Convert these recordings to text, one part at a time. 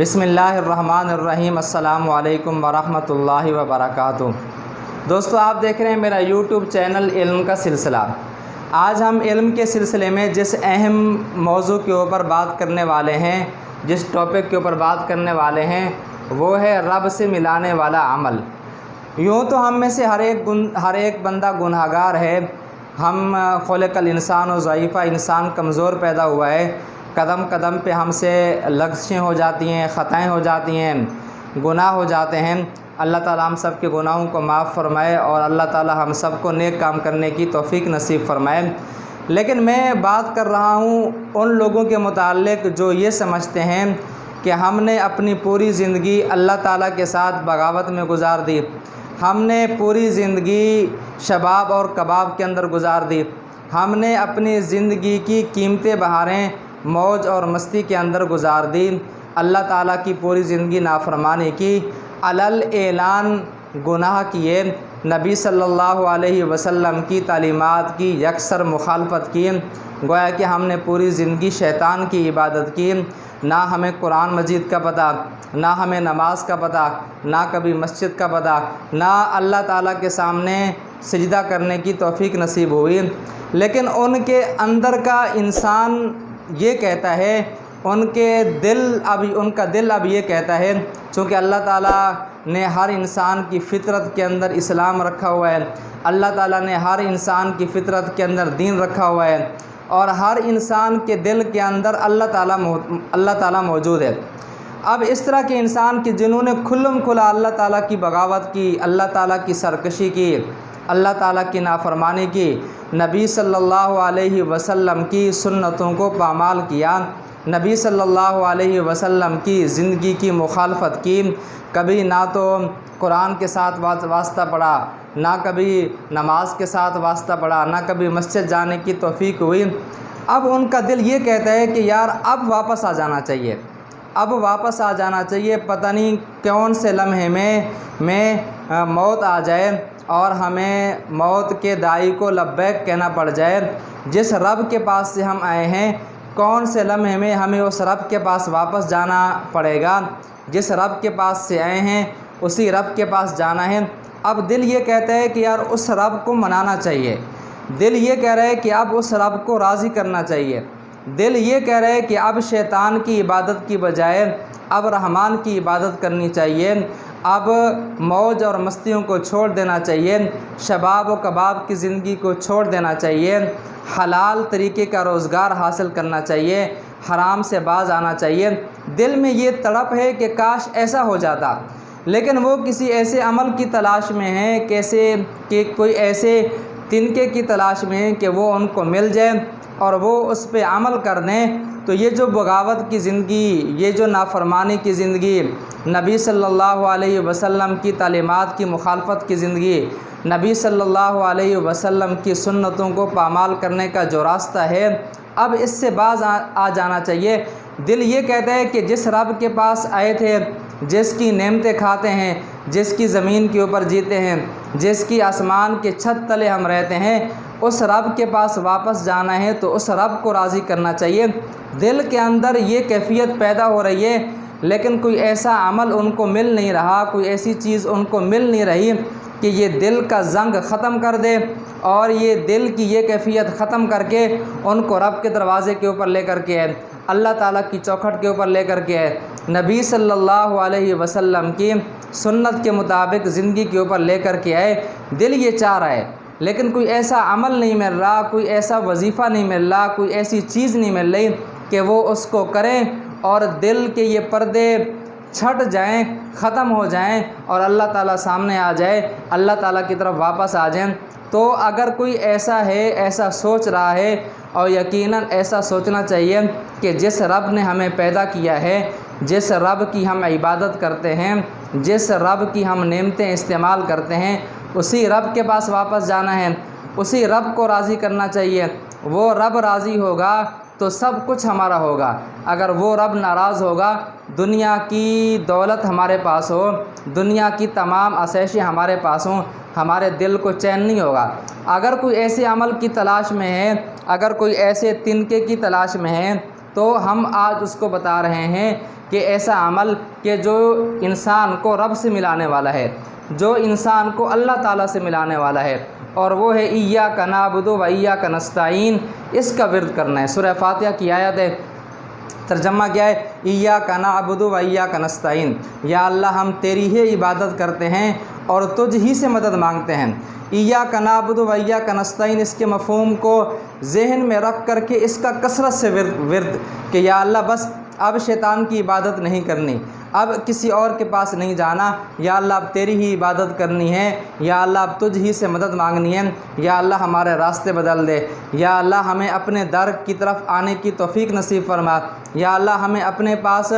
بسم اللہ الرحمن الرحیم۔ السلام علیکم ورحمۃ اللہ وبرکاتہ۔ دوستو، آپ دیکھ رہے ہیں میرا یوٹیوب چینل علم کا سلسلہ۔ آج ہم علم کے سلسلے میں جس اہم موضوع کے اوپر بات کرنے والے ہیں، جس ٹاپک کے اوپر بات کرنے والے ہیں، وہ ہے رب سے ملانے والا عمل۔ یوں تو ہم میں سے ہر ایک بندہ گناہگار ہے۔ ہم خلق الانسان و ضعیفہ، انسان کمزور پیدا ہوا ہے۔ قدم قدم پہ ہم سے لغزشیں ہو جاتی ہیں، خطائیں ہو جاتی ہیں، گناہ ہو جاتے ہیں۔ اللہ تعالیٰ ہم سب کے گناہوں کو معاف فرمائے اور اللہ تعالیٰ ہم سب کو نیک کام کرنے کی توفیق نصیب فرمائے۔ لیکن میں بات کر رہا ہوں ان لوگوں کے متعلق جو یہ سمجھتے ہیں کہ ہم نے اپنی پوری زندگی اللہ تعالیٰ کے ساتھ بغاوت میں گزار دی، ہم نے پوری زندگی شباب اور کباب کے اندر گزار دی، ہم نے اپنی زندگی کی قیمتی بہاریں موج اور مستی کے اندر گزار دی، اللہ تعالیٰ کی پوری زندگی نافرمانی کی، علل اعلان گناہ کیے، نبی صلی اللہ علیہ وسلم کی تعلیمات کی یکسر مخالفت کی، گویا کہ ہم نے پوری زندگی شیطان کی عبادت کی۔ نہ ہمیں قرآن مجید کا پتہ، نہ ہمیں نماز کا پتہ، نہ کبھی مسجد کا پتہ، نہ اللہ تعالیٰ کے سامنے سجدہ کرنے کی توفیق نصیب ہوئی۔ لیکن ان کے اندر کا انسان یہ کہتا ہے، ان کا دل اب یہ کہتا ہے، چونکہ اللہ تعالیٰ نے ہر انسان کی فطرت کے اندر اسلام رکھا ہوا ہے، اللہ تعالیٰ نے ہر انسان کی فطرت کے اندر دین رکھا ہوا ہے، اور ہر انسان کے دل کے اندر اللہ تعالیٰ موجود ہے۔ اب اس طرح کے انسان کی جنہوں نے کھلم کھلا اللہ تعالیٰ کی بغاوت کی، اللہ تعالیٰ کی سرکشی کی، اللہ تعالیٰ کی نافرمانی کی، نبی صلی اللہ علیہ وسلم کی سنتوں کو پامال کیا، نبی صلی اللہ علیہ وسلم کی زندگی کی مخالفت کی، کبھی نہ تو قرآن کے ساتھ واسطہ پڑا، نہ کبھی نماز کے ساتھ واسطہ پڑا، نہ کبھی مسجد جانے کی توفیق ہوئی۔ اب ان کا دل یہ کہتا ہے کہ یار اب واپس آ جانا چاہیے، اب واپس آ جانا چاہیے، پتہ نہیں کون سے لمحے میں موت آ جائے اور ہمیں موت کے داعی کو لبیک کہنا پڑ جائے۔ جس رب کے پاس سے ہم آئے ہیں، کون سے لمحے میں ہمیں اس رب کے پاس واپس جانا پڑے گا۔ جس رب کے پاس سے آئے ہیں اسی رب کے پاس جانا ہے۔ اب دل یہ کہتا ہے کہ یار اس رب کو منانا چاہیے، دل یہ کہہ رہا ہے کہ اب اس رب کو راضی کرنا چاہیے، دل یہ کہہ رہا ہے کہ اب شیطان کی عبادت کی بجائے اب رحمان کی عبادت کرنی چاہیے، اب موج اور مستیوں کو چھوڑ دینا چاہیے، شباب و کباب کی زندگی کو چھوڑ دینا چاہیے، حلال طریقے کا روزگار حاصل کرنا چاہیے، حرام سے باز آنا چاہیے۔ دل میں یہ تڑپ ہے کہ کاش ایسا ہو جاتا، لیکن وہ کسی ایسے عمل کی تلاش میں ہیں کہ کوئی ایسے تنکے کی تلاش میں ہیں کہ وہ ان کو مل جائے اور وہ اس پہ عمل کر دیں۔ تو یہ جو بغاوت کی زندگی، یہ جو نافرمانی کی زندگی، نبی صلی اللہ علیہ وسلم کی تعلیمات کی مخالفت کی زندگی، نبی صلی اللہ علیہ وسلم کی سنتوں کو پامال کرنے کا جو راستہ ہے، اب اس سے باز آ جانا چاہیے۔ دل یہ کہتا ہے کہ جس رب کے پاس آئے تھے، جس کی نعمتیں کھاتے ہیں، جس کی زمین کے اوپر جیتے ہیں، جس کی آسمان کے چھت تلے ہم رہتے ہیں، اس رب کے پاس واپس جانا ہے تو اس رب کو راضی کرنا چاہیے۔ دل کے اندر یہ کیفیت پیدا ہو رہی ہے، لیکن کوئی ایسا عمل ان کو مل نہیں رہا، کوئی ایسی چیز ان کو مل نہیں رہی کہ یہ دل کا زنگ ختم کر دے اور یہ دل کی یہ کیفیت ختم کر کے ان کو رب کے دروازے کے اوپر لے کر کے آئے، اللہ تعالیٰ کی چوکھٹ کے اوپر لے کر کے آئے، نبی صلی اللہ علیہ وسلم کی سنت کے مطابق زندگی کے اوپر لے کر کے آئے۔ دل یہ چاہ رہا ہے، لیکن کوئی ایسا عمل نہیں مل رہا، کوئی ایسا وظیفہ نہیں مل رہا، کوئی ایسی چیز نہیں مل رہی کہ وہ اس کو کریں اور دل کے یہ پردے چھٹ جائیں، ختم ہو جائیں اور اللہ تعالیٰ سامنے آ جائے، اللہ تعالیٰ کی طرف واپس آ جائیں۔ تو اگر کوئی ایسا ہے، ایسا سوچ رہا ہے، اور یقیناً ایسا سوچنا چاہیے کہ جس رب نے ہمیں پیدا کیا ہے، جس رب کی ہم عبادت کرتے ہیں، جس رب کی ہم نعمتیں استعمال کرتے ہیں، اسی رب کے پاس واپس جانا ہے، اسی رب کو راضی کرنا چاہیے۔ وہ رب راضی ہوگا تو سب کچھ ہمارا ہوگا، اگر وہ رب ناراض ہوگا، دنیا کی دولت ہمارے پاس ہو، دنیا کی تمام عشائشیں ہمارے پاس ہوں، ہمارے دل کو چین نہیں ہوگا۔ اگر کوئی ایسے عمل کی تلاش میں ہے، اگر کوئی ایسے تنکے کی تلاش میں ہے، تو ہم آج اس کو بتا رہے ہیں کہ ایسا عمل کہ جو انسان کو رب سے ملانے والا ہے، جو انسان کو اللہ تعالیٰ سے ملانے والا ہے، اور وہ ہے ایاک نعبد و ایاک نستعین، اس کا ورد کرنا ہے۔ سورہ فاتحہ کی آیت ہے، ترجمہ کیا ہے؟ ایاک نعبد و ایاک نستعین، یا اللہ ہم تیری ہی عبادت کرتے ہیں اور تجھ ہی سے مدد مانگتے ہیں۔ ایاک نعبد و ایاک نستعین، اس کے مفہوم کو ذہن میں رکھ کر کے اس کا کثرت سے ورد کہ یا اللہ بس اب شیطان کی عبادت نہیں کرنی، اب کسی اور کے پاس نہیں جانا، یا اللہ اب تیری ہی عبادت کرنی ہے، یا اللہ اب تجھ ہی سے مدد مانگنی ہے، یا اللہ ہمارے راستے بدل دے، یا اللہ ہمیں اپنے در کی طرف آنے کی توفیق نصیب فرما، یا اللہ ہمیں اپنے پاس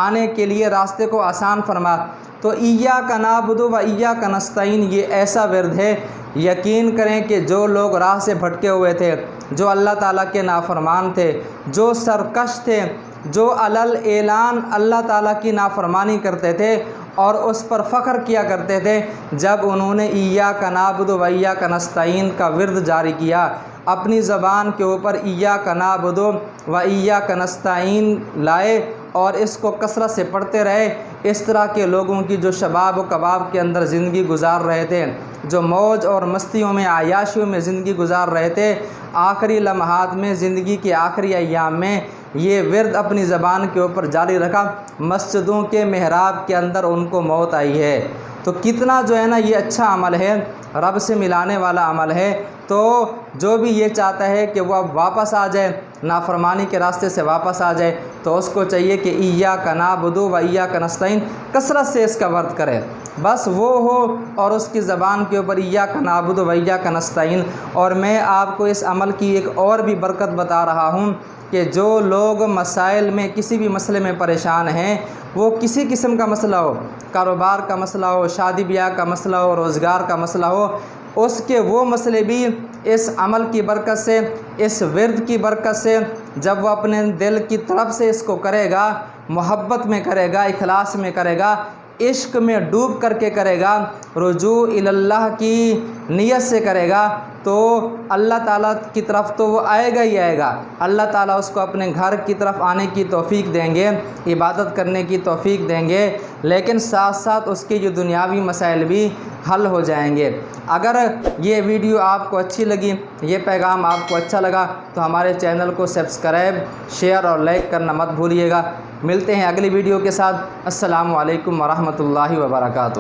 آنے کے لیے راستے کو آسان فرما۔ تو ایاک نعبد و ایاک نستعین یہ ایسا ورد ہے، یقین کریں کہ جو لوگ راہ سے بھٹکے ہوئے تھے، جو اللہ تعالیٰ کے نافرمان تھے، جو سرکش تھے، جو علل اعلان اللہ تعالیٰ کی نافرمانی کرتے تھے اور اس پر فخر کیا کرتے تھے، جب انہوں نے ایاک نعبد و ایاک نستعین کا ورد جاری کیا، اپنی زبان کے اوپر ایاک نعبد و ایاک نستعین لائے اور اس کو کثرت سے پڑھتے رہے، اس طرح کے لوگوں کی جو شباب و کباب کے اندر زندگی گزار رہے تھے، جو موج اور مستیوں میں عیاشیوں میں زندگی گزار رہے تھے، آخری لمحات میں زندگی کے آخری ایام میں یہ ورد اپنی زبان کے اوپر جاری رکھا، مسجدوں کے محراب کے اندر ان کو موت آئی ہے۔ تو کتنا جو ہے نا یہ اچھا عمل ہے، رب سے ملانے والا عمل ہے۔ تو جو بھی یہ چاہتا ہے کہ وہ اب واپس آ جائے، نافرمانی کے راستے سے واپس آ جائے، تو اس کو چاہیے کہ ایاک نعبد و ایاک نستعین کثرت سے اس کا ورد کرے، بس وہ ہو اور اس کی زبان کے اوپر ایاک نعبد و ایاک نستعین۔ اور میں آپ کو اس عمل کی ایک اور بھی برکت بتا رہا ہوں کہ جو لوگ مسائل میں کسی بھی مسئلے میں پریشان ہیں، وہ کسی قسم کا مسئلہ ہو، کاروبار کا مسئلہ ہو، شادی بیاہ کا مسئلہ ہو، روزگار کا مسئلہ ہو، اس کے وہ مسئلے بھی اس عمل کی برکت سے، اس ورد کی برکت سے، جب وہ اپنے دل کی طرف سے اس کو کرے گا، محبت میں کرے گا، اخلاص میں کرے گا، عشق میں ڈوب کر کے کرے گا، رجوع اللہ کی نیت سے کرے گا، تو اللہ تعالیٰ کی طرف تو وہ آئے گا ہی آئے گا۔ اللہ تعالیٰ اس کو اپنے گھر کی طرف آنے کی توفیق دیں گے، عبادت کرنے کی توفیق دیں گے، لیکن ساتھ ساتھ اس کے جو دنیاوی مسائل بھی حل ہو جائیں گے۔ اگر یہ ویڈیو آپ کو اچھی لگی، یہ پیغام آپ کو اچھا لگا، تو ہمارے چینل کو سبسکرائب، شیئر اور لائک کرنا مت بھولیے گا۔ ملتے ہیں اگلی ویڈیو کے ساتھ۔ السلام علیکم ورحمۃ اللہ وبرکاتہ۔